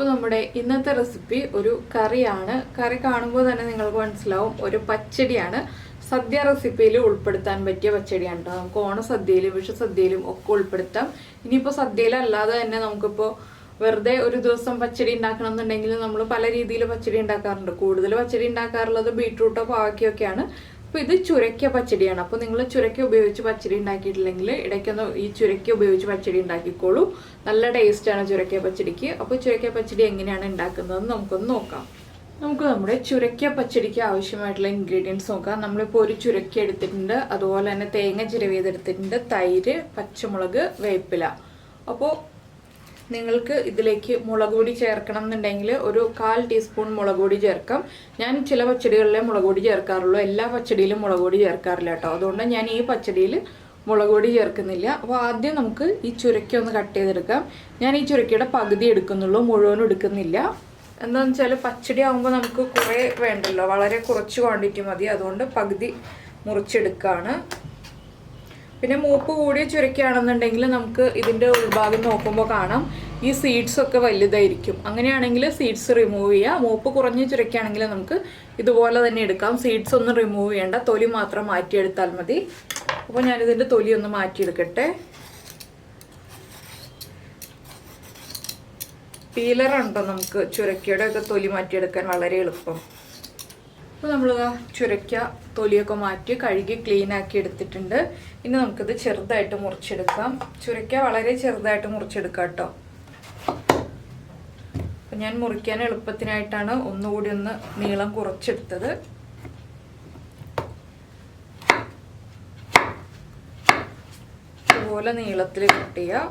അപ്പോൾ നമ്മുടെ ഇന്നത്തെ റെസിപ്പി ഒരു കറിയാണ്. കറി കാണുമ്പോൾ തന്നെ നിങ്ങൾക്ക് മനസ്സിലാവും ഒരു പച്ചടിയാണ്. സദ്യ റെസിപ്പിയിൽ ഉൾപ്പെടുത്താൻ പറ്റിയ പച്ചടിയാണ് കേട്ടോ. നമുക്ക് ഓണസദ്യയിലും വിഷുസദ്യയിലും ഒക്കെ ഉൾപ്പെടുത്താം. ഇനിയിപ്പോൾ സദ്യയിലല്ലാതെ തന്നെ നമുക്കിപ്പോൾ വെറുതെ ഒരു ദിവസം പച്ചടി ഉണ്ടാക്കണം എന്നുണ്ടെങ്കിൽ നമ്മൾ പല രീതിയിൽ പച്ചടി ഉണ്ടാക്കാറുണ്ട്. കൂടുതൽ പച്ചടി ഉണ്ടാക്കാറുള്ളത് ബീട്രൂട്ടോ പാവയ്ക്കൊക്കെയാണ്. അപ്പോൾ ഇത് ചുരക്ക പച്ചടിയാണ്. അപ്പോൾ നിങ്ങൾ ചുരക്ക ഉപയോഗിച്ച് പച്ചടി ഉണ്ടാക്കിയിട്ടില്ലെങ്കിൽ ഇടയ്ക്കൊന്ന് ഈ ചുരക്ക ഉപയോഗിച്ച് പച്ചടി ഉണ്ടാക്കിക്കോളൂ. നല്ല ടേസ്റ്റാണ് ചുരക്ക പച്ചടിക്ക്. അപ്പോൾ ചുരക്ക പച്ചടി എങ്ങനെയാണ് ഉണ്ടാക്കുന്നതെന്ന് നമുക്കൊന്ന് നോക്കാം. നമുക്ക് നമ്മുടെ ചുരക്ക പച്ചടിക്ക് ആവശ്യമായിട്ടുള്ള ഇൻഗ്രീഡിയൻസ് നോക്കാം. നമ്മളിപ്പോൾ ഒരു ചുരക്ക എടുത്തിട്ടുണ്ട്, അതുപോലെ തന്നെ തേങ്ങ ചിരവിയതെടുത്തിട്ടുണ്ട്, തൈര്, പച്ചമുളക്, വേപ്പില. അപ്പോൾ നിങ്ങൾക്ക് ഇതിലേക്ക് മുളക് പൊടി ചേർക്കണം എന്നുണ്ടെങ്കിൽ ഒരു 1/4 ടീസ്പൂൺ മുളക് പൊടി ചേർക്കാം. ഞാൻ ചില പച്ചടികളിലെ മുളക് പൊടി ചേർക്കാറുള്ളൂ, എല്ലാ പച്ചടിയിലും മുളക് പൊടി ചേർക്കാറില്ല കേട്ടോ. അതുകൊണ്ട് ഞാൻ ഈ പച്ചടിയിൽ മുളക് പൊടി ചേർക്കുന്നില്ല. അപ്പോൾ ആദ്യം നമുക്ക് ഈ ചുരക്ക ഒന്ന് കട്ട് ചെയ്തെടുക്കാം. ഞാൻ ഈ ചുരക്കയുടെ പകുതി എടുക്കുന്നുള്ളൂ, മുഴുവനും എടുക്കുന്നില്ല. എന്താണെന്ന് വെച്ചാൽ പച്ചടി ആകുമ്പോൾ നമുക്ക് കുറേ വേണ്ടല്ലോ, വളരെ കുറച്ച് ക്വാണ്ടിറ്റി മതി. അതുകൊണ്ട് പകുതി മുറിച്ചെടുക്കുകയാണ്. പിന്നെ മൂപ്പ് കൂടിയ ചുരക്കയാണെന്നുണ്ടെങ്കിൽ നമുക്ക് ഇതിൻ്റെ ഉൾഭാഗം നോക്കുമ്പോൾ കാണാം ഈ സീഡ്സ് ഒക്കെ വലുതായിരിക്കും. അങ്ങനെയാണെങ്കിൽ സീഡ്സ് റിമൂവ് ചെയ്യുക. മൂപ്പ് കുറഞ്ഞ ചുരക്കയാണെങ്കിൽ നമുക്ക് ഇതുപോലെ തന്നെ എടുക്കാം. സീഡ്സ് ഒന്നും റിമൂവ് ചെയ്യേണ്ട, തൊലി മാത്രം മാറ്റിയെടുത്താൽ മതി. അപ്പോൾ ഞാനിതിൻ്റെ തൊലി ഒന്ന് മാറ്റിയെടുക്കട്ടെ. പീലറുണ്ടോ നമുക്ക് ചുരക്കയുടെ ഒക്കെ തൊലി മാറ്റിയെടുക്കാൻ വളരെ എളുപ്പം. അപ്പോൾ നമ്മൾ ചുരക്ക തൊലിയൊക്കെ മാറ്റി കഴുകി ക്ലീൻ ആക്കി എടുത്തിട്ടുണ്ട്. ഇനി നമുക്കിത് ചെറുതായിട്ട് മുറിച്ചെടുക്കാം. ചുരക്ക വളരെ ചെറുതായിട്ട് മുറിച്ചെടുക്കാം കേട്ടോ. അപ്പം ഞാൻ മുറിക്കാൻ എളുപ്പത്തിനായിട്ടാണ് ഒന്നുകൂടി ഒന്ന് നീളം കുറച്ചെടുത്തത്. ഇതുപോലെ നീളത്തിൽ കട്ട് ചെയ്യുക.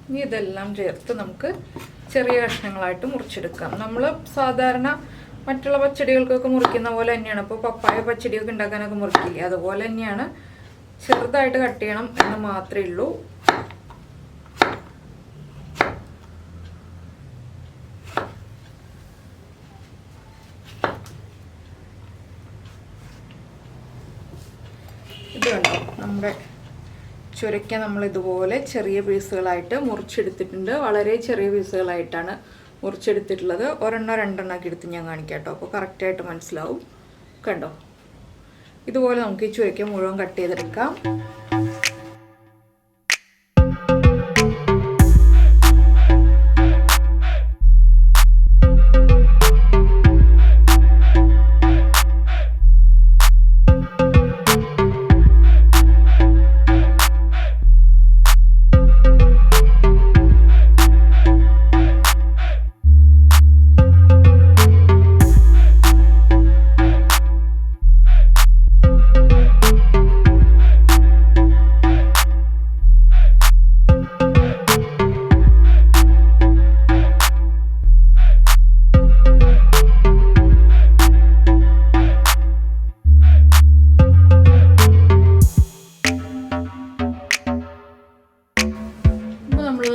ഇനി ഇതെല്ലാം ചേർത്ത് നമുക്ക് ചെറിയ കഷ്ണങ്ങളായിട്ട് മുറിച്ചെടുക്കാം. നമ്മൾ സാധാരണ മറ്റുള്ള പച്ചടികൾക്കൊക്കെ മുറിക്കുന്ന പോലെ തന്നെയാണ്. ഇപ്പോൾ പപ്പായ പച്ചടിയൊക്കെ ഉണ്ടാക്കാനൊക്കെ മുറിക്കില്ലേ, അതുപോലെ തന്നെയാണ്. ചെറുതായിട്ട് കട്ട് ചെയ്യണം എന്ന് മാത്രമേ ഉള്ളൂ. ഇത് കണ്ടോ, നമ്മുടെ ചുരക്ക നമ്മൾ ഇതുപോലെ ചെറിയ പീസുകളായിട്ട് മുറിച്ചെടുത്തിട്ടുണ്ട്. വളരെ ചെറിയ പീസുകളായിട്ടാണ് മുറിച്ചെടുത്തിട്ടുള്ളത്. ഒരെണ്ണോ രണ്ടെണ്ണം ഒക്കെ എടുത്ത് ഞാൻ കാണിക്കാം കേട്ടോ. അപ്പോൾ കറക്റ്റായിട്ട് മനസ്സിലാവും. കണ്ടോ, ഇതുപോലെ നമുക്ക് ഈ ചുരക്ക മുഴുവൻ കട്ട് ചെയ്തെടുക്കാം.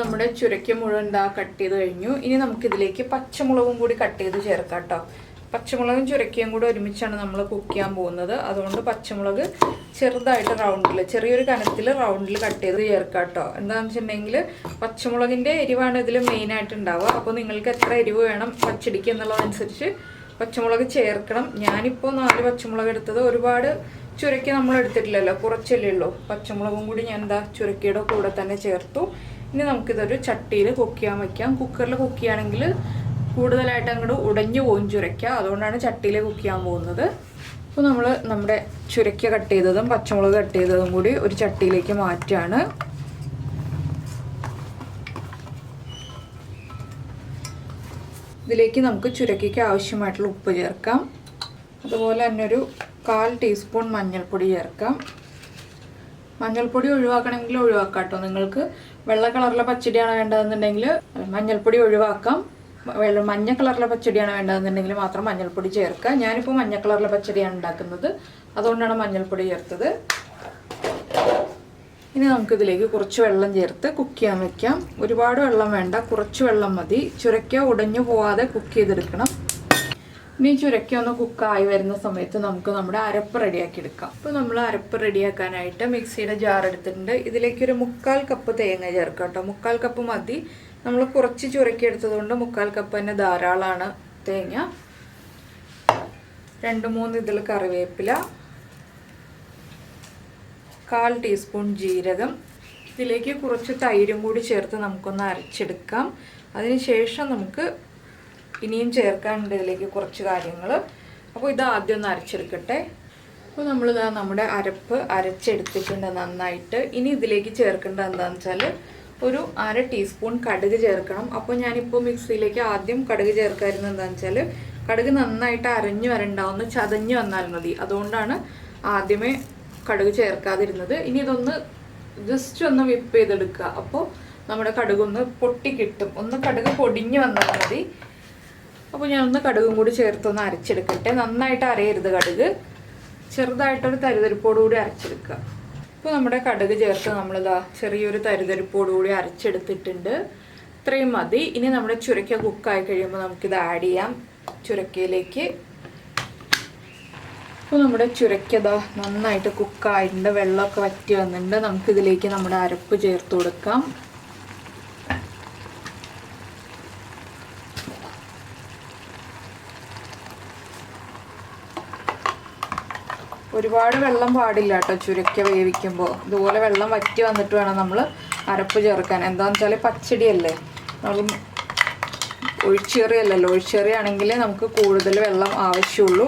നമ്മുടെ ചുരക്ക മുഴുവൻ കട്ട് ചെയ്ത് കഴിഞ്ഞു. ഇനി നമുക്കിതിലേക്ക് പച്ചമുളകും കൂടി കട്ട് ചെയ്ത് ചേർക്കാം കേട്ടോ. പച്ചമുളകും ചുരക്കയും കൂടി ഒരുമിച്ചാണ് നമ്മൾ കുക്ക് ചെയ്യാൻ പോകുന്നത്. അതുകൊണ്ട് പച്ചമുളക് ചെറുതായിട്ട് റൗണ്ടിൽ, ചെറിയൊരു കനത്തിൽ റൗണ്ടിൽ കട്ട് ചെയ്ത് ചേർക്കാം കേട്ടോ. എന്താണെന്ന് വെച്ചിട്ടുണ്ടെങ്കിൽ പച്ചമുളകിൻ്റെ എരിവാണ് ഇതിൽ മെയിനായിട്ട് ഉണ്ടാവുക. അപ്പോൾ നിങ്ങൾക്ക് എത്ര എരിവ് വേണം പച്ചടിക്ക് എന്നുള്ളതനുസരിച്ച് പച്ചമുളക് ചേർക്കണം. ഞാനിപ്പോൾ 4 പച്ചമുളക് എടുത്തത്. ഒരുപാട് ചുരക്ക നമ്മൾ എടുത്തിട്ടില്ലല്ലോ, കുറച്ചല്ലേ ഉള്ളൂ. പച്ചമുളകും കൂടി ഞാൻ ചുരക്കയുടെ കൂടെ തന്നെ ചേർത്തു. ഇനി നമുക്കിതൊരു ചട്ടിയിൽ കുക്ക് ചെയ്യാൻ വയ്ക്കാം. കുക്കറിൽ കുക്ക് ചെയ്യുകയാണെങ്കിൽ കൂടുതലായിട്ട് അങ്ങോട്ട് ഉടഞ്ഞു പോകും ചുരക്ക. അതുകൊണ്ടാണ് ചട്ടിയിൽ കുക്ക് ചെയ്യാൻ പോകുന്നത്. അപ്പോൾ നമ്മൾ നമ്മുടെ ചുരക്ക കട്ട് ചെയ്തതും പച്ചമുളക് കട്ട് ചെയ്തതും കൂടി ഒരു ചട്ടിയിലേക്ക് മാറ്റുകയാണ്. ഇതിലേക്ക് നമുക്ക് ചുരക്കയ്ക്ക് ആവശ്യമായിട്ടുള്ള ഉപ്പ് ചേർക്കാം. അതുപോലെ തന്നെ ഒരു 1/4 ടീസ്പൂൺ മഞ്ഞൾപ്പൊടി ചേർക്കാം. മഞ്ഞൾപ്പൊടി ഒഴിവാക്കണമെങ്കിൽ ഒഴിവാക്കാം കേട്ടോ. നിങ്ങൾക്ക് വെള്ള കളറിലെ പച്ചടിയാണ് വേണ്ടതെന്നുണ്ടെങ്കിൽ മഞ്ഞൾപ്പൊടി ഒഴിവാക്കാം. മഞ്ഞ കളറിലെ പച്ചടിയാണ് വേണ്ടതെന്നുണ്ടെങ്കിൽ മാത്രം മഞ്ഞൾപ്പൊടി ചേർക്കുക. ഞാനിപ്പോൾ മഞ്ഞ കളറിലെ പച്ചടിയാണ് ഉണ്ടാക്കുന്നത്, അതുകൊണ്ടാണ് മഞ്ഞൾപ്പൊടി ചേർത്തത്. ഇനി നമുക്കിതിലേക്ക് കുറച്ച് വെള്ളം ചേർത്ത് കുക്ക് ചെയ്യാൻ വെക്കാം. ഒരുപാട് വെള്ളം വേണ്ട, കുറച്ച് വെള്ളം മതി. ചുരക്ക ഉടഞ്ഞു പോവാതെ കുക്ക് ചെയ്തെടുക്കണം. ഇനി ചുരക്ക ഒന്ന് കുക്കായി വരുന്ന സമയത്ത് നമുക്ക് നമ്മുടെ അരപ്പ് റെഡിയാക്കി എടുക്കാം. അപ്പോൾ നമ്മൾ അരപ്പ് റെഡിയാക്കാനായിട്ട് മിക്സിയുടെ ജാർ എടുത്തിട്ടുണ്ട്. ഇതിലേക്കൊരു 1/4 കപ്പ് തേങ്ങ ചേർക്കാം കേട്ടോ. 1/4 കപ്പ് മതി. നമ്മൾ കുറച്ച് ചുരക്കി എടുത്തതുകൊണ്ട് 1/4 കപ്പ് തന്നെ ധാരാളമാണ് തേങ്ങ. 2-3 ഇതിൽ കറിവേപ്പില, 1/4 ടീസ്പൂൺ ജീരകം. ഇതിലേക്ക് കുറച്ച് തൈരും കൂടി ചേർത്ത് നമുക്കൊന്ന് അരച്ചെടുക്കാം. അതിനുശേഷം നമുക്ക് ഇനിയും ചേർക്കാനുണ്ട് ഇതിലേക്ക് കുറച്ച് കാര്യങ്ങൾ. അപ്പോൾ ഇത് ആദ്യം ഒന്ന് അരച്ചെടുക്കട്ടെ. അപ്പോൾ നമ്മളിതാ നമ്മുടെ അരപ്പ് അരച്ചെടുത്തിട്ടുണ്ട് നന്നായിട്ട്. ഇനി ഇതിലേക്ക് ചേർക്കേണ്ടത് എന്താണെന്ന് വെച്ചാൽ ഒരു 1/2 ടീസ്പൂൺ കടുക് ചേർക്കണം. അപ്പോൾ ഞാനിപ്പോൾ മിക്സിയിലേക്ക് ആദ്യം കടുക് ചേർക്കാതിരുന്നത് എന്താണെന്ന് വെച്ചാൽ കടുക് നന്നായിട്ട് അരഞ്ഞു വരണ്ടാവുന്ന ചതഞ്ഞു വന്നാൽ മതി. അതുകൊണ്ടാണ് ആദ്യമേ കടുക് ചേർക്കാതിരുന്നത്. ഇനി ഇതൊന്ന് ജസ്റ്റ് ഒന്ന് വിപ്പ് ചെയ്തെടുക്കുക. അപ്പോൾ നമ്മുടെ കടുകൊന്ന് പൊട്ടി കിട്ടും. ഒന്ന് കടുക് പൊടിഞ്ഞു വന്നാൽ മതി. അപ്പോൾ ഞാനൊന്ന് കടുകും കൂടി ചേർത്തൊന്ന് അരച്ചെടുക്കട്ടെ. നന്നായിട്ട് അരയരുത് കടുക്, ചെറുതായിട്ടൊരു തരിതരിപ്പോടുകൂടി അരച്ചെടുക്കുക. ഇപ്പോൾ നമ്മുടെ കടുക് ചേർത്ത് നമ്മളിതാ ചെറിയൊരു തരിതരിപ്പോടുകൂടി അരച്ചെടുത്തിട്ടുണ്ട്. ഇത്രയും മതി. ഇനി നമ്മുടെ ചുരക്ക കുക്കായി കഴിയുമ്പോൾ നമുക്കിത് ആഡ് ചെയ്യാം ചുരക്കയിലേക്ക്. അപ്പോൾ നമ്മുടെ ചുരക്കത നന്നായിട്ട് കുക്കായിട്ടുണ്ട്, വെള്ളമൊക്കെ വറ്റി വന്നിട്ടുണ്ട്. നമുക്കിതിലേക്ക് നമ്മുടെ അരപ്പ് ചേർത്ത് കൊടുക്കാം. ഒരുപാട് വെള്ളം പാടില്ല കേട്ടോ ചുരക്ക വേവിക്കുമ്പോൾ. ഇതുപോലെ വെള്ളം വറ്റി വന്നിട്ട് വേണം നമ്മൾ അരപ്പ് ചേർക്കാൻ. എന്താണെന്ന് വെച്ചാൽ പച്ചടിയല്ലേ, നമ്മൾ ഒഴിച്ചേറിയല്ലല്ലോ. ഒഴിച്ചേറിയാണെങ്കിൽ നമുക്ക് കൂടുതൽ വെള്ളം ആവശ്യമുള്ളൂ.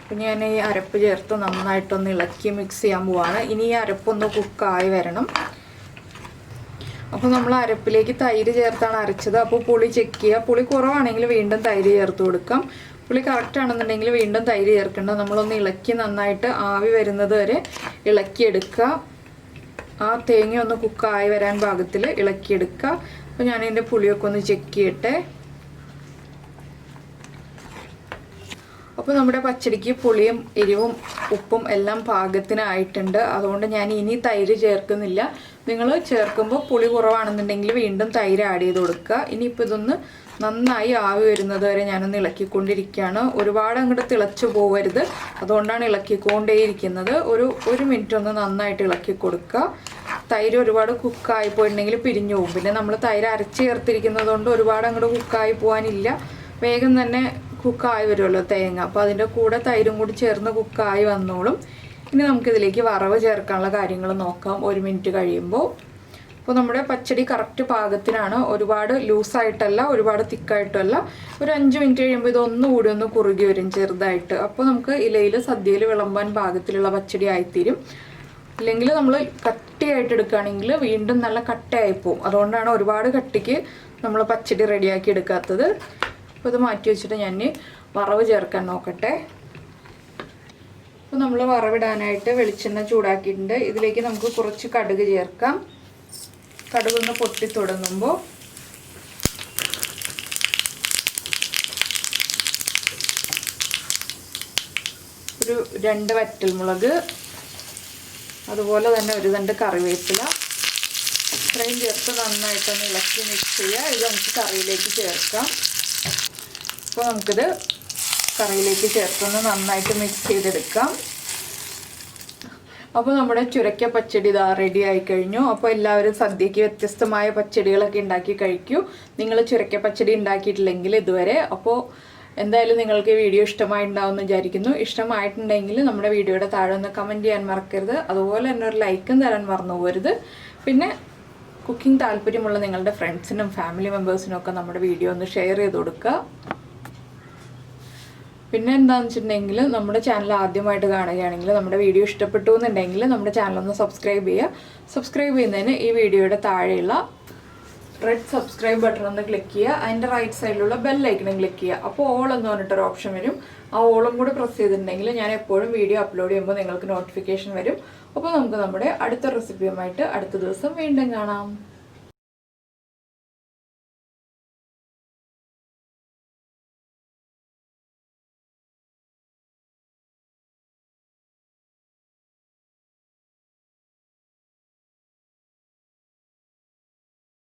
അപ്പം ഞാൻ ഈ അരപ്പ് ചേർത്ത് നന്നായിട്ടൊന്ന് ഇളക്കി മിക്സ് ചെയ്യാൻ പോവാണ്. ഇനി ഈ അരപ്പൊന്ന് കുക്കായി വരണം. അപ്പോൾ നമ്മൾ അരപ്പിലേക്ക് തൈര് ചേർത്താണ് അരച്ചത്. അപ്പോൾ പുളി ചെക്ക് ചെയ്യുക. പുളി കുറവാണെങ്കിൽ വീണ്ടും തൈര് ചേർത്ത് കൊടുക്കാം. പുളി കറക്റ്റ് ആണെന്നുണ്ടെങ്കിൽ വീണ്ടും തൈര് ചേർക്കേണ്ട. നമ്മളൊന്ന് ഇളക്കി നന്നായിട്ട് ആവി വരുന്നത് വരെ ഇളക്കിയെടുക്കുക. ആ തേങ്ങ ഒന്ന് കുക്കായി വരാൻ പാകത്തിൽ ഇളക്കിയെടുക്കുക. അപ്പോൾ ഞാനിതിൻ്റെ പുളിയൊക്കെ ഒന്ന് ചെക്ക് ചെയ്യട്ടെ. അപ്പോൾ നമ്മുടെ പച്ചടിക്ക് പുളിയും എരിവും ഉപ്പും എല്ലാം പാകത്തിനായിട്ടുണ്ട്. അതുകൊണ്ട് ഞാൻ ഇനി തൈര് ചേർക്കുന്നില്ല. നിങ്ങൾ ചേർക്കുമ്പോൾ പുളി കുറവാണെന്നുണ്ടെങ്കിൽ വീണ്ടും തൈര് ആഡ് ചെയ്ത് കൊടുക്കുക. ഇനിയിപ്പോൾ ഇതൊന്ന് നന്നായി ആവി വരുന്നത് വരെ ഞാനൊന്ന് ഇളക്കിക്കൊണ്ടിരിക്കുകയാണ്. ഒരുപാട് അങ്ങോട്ട് തിളച്ചു പോകരുത്, അതുകൊണ്ടാണ് ഇളക്കിക്കൊണ്ടേയിരിക്കുന്നത്. ഒരു മിനിറ്റ് ഒന്ന് നന്നായിട്ട് ഇളക്കി കൊടുക്കുക. തൈര് ഒരുപാട് കുക്കായി പോയിട്ടുണ്ടെങ്കിൽ പിരിഞ്ഞു പോകും. പിന്നെ നമ്മൾ തൈര് അരച്ച് ചേർത്തിരിക്കുന്നത് കൊണ്ട് ഒരുപാട് അങ്ങോട്ട് കുക്കായി പോകാനില്ല. വേഗം തന്നെ കുക്കായി വരുമല്ലോ തേങ്ങ. അപ്പോൾ അതിൻ്റെ കൂടെ തൈരും കൂടി ചേർന്ന് കുക്കായി വന്നോളും. ഇനി നമുക്കിതിലേക്ക് വറവ് ചേർക്കാനുള്ള കാര്യങ്ങൾ നോക്കാം 1 മിനിറ്റ് കഴിയുമ്പോൾ. അപ്പോൾ നമ്മുടെ പച്ചടി കറക്റ്റ് പാകത്തിനാണ്. ഒരുപാട് ലൂസായിട്ടല്ല, ഒരുപാട് തിക്കായിട്ടല്ല. ഒരു 5 മിനിറ്റ് കഴിയുമ്പോൾ ഇതൊന്നുകൂടി ഒന്ന് കുറുകി വരും ചെറുതായിട്ട്. അപ്പോൾ നമുക്ക് ഇലയിൽ സദ്യയിൽ വിളമ്പാൻ പാകത്തിലുള്ള പച്ചടി ആയിത്തീരും. ഇല്ലെങ്കിൽ നമ്മൾ കട്ടിയായിട്ട് എടുക്കുകയാണെങ്കിൽ വീണ്ടും നല്ല കട്ടയായിപ്പോവും. അതുകൊണ്ടാണ് ഒരുപാട് കട്ടിക്ക് നമ്മൾ പച്ചടി റെഡിയാക്കി എടുക്കാത്തത്. അപ്പോൾ ഇത് മാറ്റി വെച്ചിട്ട് ഞാൻ വറവ് ചേർക്കാൻ നോക്കട്ടെ. അപ്പോൾ നമ്മൾ വറവിടാനായിട്ട് വെളിച്ചെണ്ണ ചൂടാക്കിയിട്ടുണ്ട്. ഇതിലേക്ക് നമുക്ക് കുറച്ച് കടുക് ചേർക്കാം. കടുകൊന്ന് പൊട്ടി തുടങ്ങുമ്പോൾ ഒരു 2 വറ്റൽമുളക്, അതുപോലെ തന്നെ ഒരു 2 കറിവേപ്പില ഇത്രയും ചേർത്ത് നന്നായിട്ടൊന്ന് ഇളക്കി മിക്സ് ചെയ്യുക. ഇത് നമുക്ക് കറിയിലേക്ക് ചേർക്കാം. അപ്പോൾ നമുക്കിത് കറിയിലേക്ക് ചേർത്തൊന്ന് നന്നായിട്ട് മിക്സ് ചെയ്തെടുക്കാം. അപ്പോൾ നമ്മുടെ ചുരക്ക പച്ചടി ഇതാ റെഡി ആയി കഴിഞ്ഞു. അപ്പോൾ എല്ലാവരും സദ്യക്ക് വ്യത്യസ്തമായ പച്ചടികളൊക്കെ ഉണ്ടാക്കി കഴിക്കൂ. നിങ്ങൾ ചുരക്ക പച്ചടി ഉണ്ടാക്കിയിട്ടില്ലെങ്കിൽ ഇതുവരെ. അപ്പോൾ എന്തായാലും നിങ്ങൾക്ക് ഈ വീഡിയോ ഇഷ്ടമായിട്ടുണ്ടാവുമെന്ന് വിചാരിക്കുന്നു. ഇഷ്ടമായിട്ടുണ്ടെങ്കിൽ നമ്മുടെ വീഡിയോയുടെ താഴെ ഒന്ന് കമൻറ്റ് ചെയ്യാൻ മറക്കരുത്. അതുപോലെ തന്നെ ഒരു ലൈക്കും തരാൻ മറന്നു പോകരുത്. പിന്നെ കുക്കിംഗ് താല്പര്യമുള്ള നിങ്ങളുടെ ഫ്രണ്ട്സിനും ഫാമിലി മെമ്പേഴ്സിനും ഒക്കെ നമ്മുടെ വീഡിയോ ഒന്ന് ഷെയർ ചെയ്ത് കൊടുക്കുക. പിന്നെ എന്താണെന്ന് വെച്ചിട്ടുണ്ടെങ്കിൽ നമ്മുടെ ചാനൽ ആദ്യമായിട്ട് കാണുകയാണെങ്കിൽ നമ്മുടെ വീഡിയോ ഇഷ്ടപ്പെട്ടു എന്നുണ്ടെങ്കിൽ നമ്മുടെ ചാനലൊന്ന് സബ്സ്ക്രൈബ് ചെയ്യുക. സബ്സ്ക്രൈബ് ചെയ്യുന്നതിന് ഈ വീഡിയോയുടെ താഴെയുള്ള റെഡ് സബ്സ്ക്രൈബ് ബട്ടൺ ഒന്ന് ക്ലിക്ക് ചെയ്യുക. അതിൻ്റെ റൈറ്റ് സൈഡിലുള്ള ബെൽ ഐക്കണും ക്ലിക്ക് ചെയ്യുക. അപ്പോൾ ഓൾ എന്ന് പറഞ്ഞിട്ടൊരു ഓപ്ഷൻ വരും. ആ ഓളും കൂടി പ്രസ് ചെയ്തിട്ടുണ്ടെങ്കിൽ ഞാൻ എപ്പോഴും വീഡിയോ അപ്ലോഡ് ചെയ്യുമ്പോൾ നിങ്ങൾക്ക് നോട്ടിഫിക്കേഷൻ വരും. അപ്പോൾ നമുക്ക് നമ്മുടെ അടുത്ത റെസിപ്പിയുമായിട്ട് അടുത്ത ദിവസം വീണ്ടും കാണാം.